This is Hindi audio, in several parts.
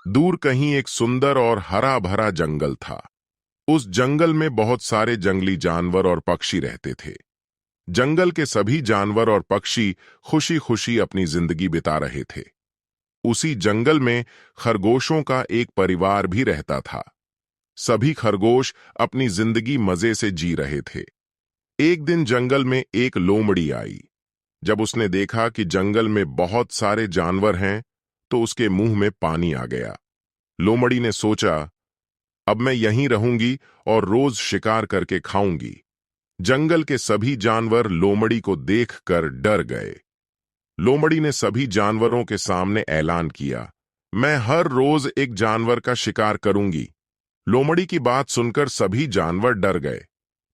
दूर कहीं एक सुंदर और हरा भरा जंगल था। उस जंगल में बहुत सारे जंगली जानवर और पक्षी रहते थे। जंगल के सभी जानवर और पक्षी खुशी खुशी अपनी जिंदगी बिता रहे थे। उसी जंगल में खरगोशों का एक परिवार भी रहता था। सभी खरगोश अपनी जिंदगी मजे से जी रहे थे। एक दिन जंगल में एक लोमड़ी आई। जब उसने देखा कि जंगल में बहुत सारे जानवर हैं, तो उसके मुंह में पानी आ गया। लोमड़ी ने सोचा, अब मैं यहीं रहूंगी और रोज शिकार करके खाऊंगी। जंगल के सभी जानवर लोमड़ी को देखकर डर गए। लोमड़ी ने सभी जानवरों के सामने ऐलान किया, मैं हर रोज एक जानवर का शिकार करूंगी। लोमड़ी की बात सुनकर सभी जानवर डर गए,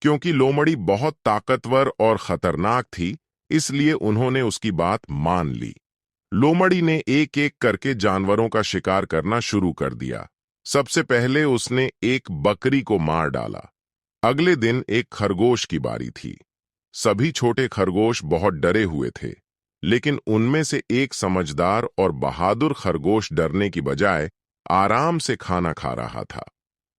क्योंकि लोमड़ी बहुत ताकतवर और खतरनाक थी, इसलिए उन्होंने उसकी बात मान ली। लोमड़ी ने एक एक करके जानवरों का शिकार करना शुरू कर दिया। सबसे पहले उसने एक बकरी को मार डाला। अगले दिन एक खरगोश की बारी थी। सभी छोटे खरगोश बहुत डरे हुए थे, लेकिन उनमें से एक समझदार और बहादुर खरगोश डरने की बजाय आराम से खाना खा रहा था।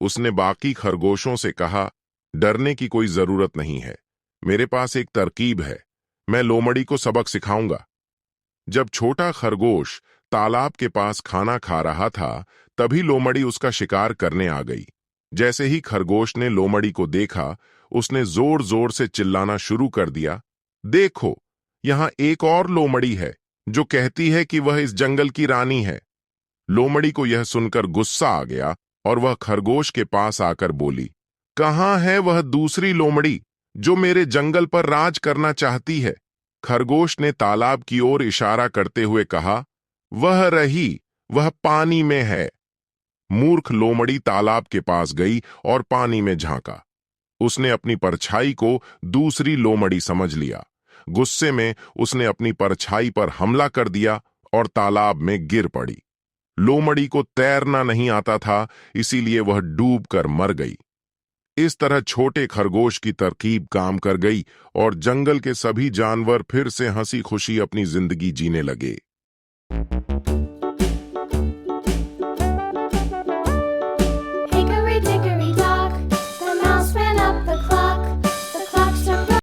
उसने बाकी खरगोशों से कहा, डरने की कोई जरूरत नहीं है, मेरे पास एक तरकीब है, मैं लोमड़ी को सबक सिखाऊंगा। जब छोटा खरगोश तालाब के पास खाना खा रहा था, तभी लोमड़ी उसका शिकार करने आ गई। जैसे ही खरगोश ने लोमड़ी को देखा, उसने जोर जोर से चिल्लाना शुरू कर दिया, देखो, यहां एक और लोमड़ी है जो कहती है कि वह इस जंगल की रानी है। लोमड़ी को यह सुनकर गुस्सा आ गया और वह खरगोश के पास आकर बोली, कहां है वह दूसरी लोमड़ी जो मेरे जंगल पर राज करना चाहती है? खरगोश ने तालाब की ओर इशारा करते हुए कहा, वह रही, वह पानी में है। मूर्ख लोमड़ी तालाब के पास गई और पानी में झांका। उसने अपनी परछाई को दूसरी लोमड़ी समझ लिया। गुस्से में उसने अपनी परछाई पर हमला कर दिया और तालाब में गिर पड़ी। लोमड़ी को तैरना नहीं आता था, इसीलिए वह डूबकर मर गई। इस तरह छोटे खरगोश की तरकीब काम कर गई और जंगल के सभी जानवर फिर से हंसी खुशी अपनी जिंदगी जीने लगे।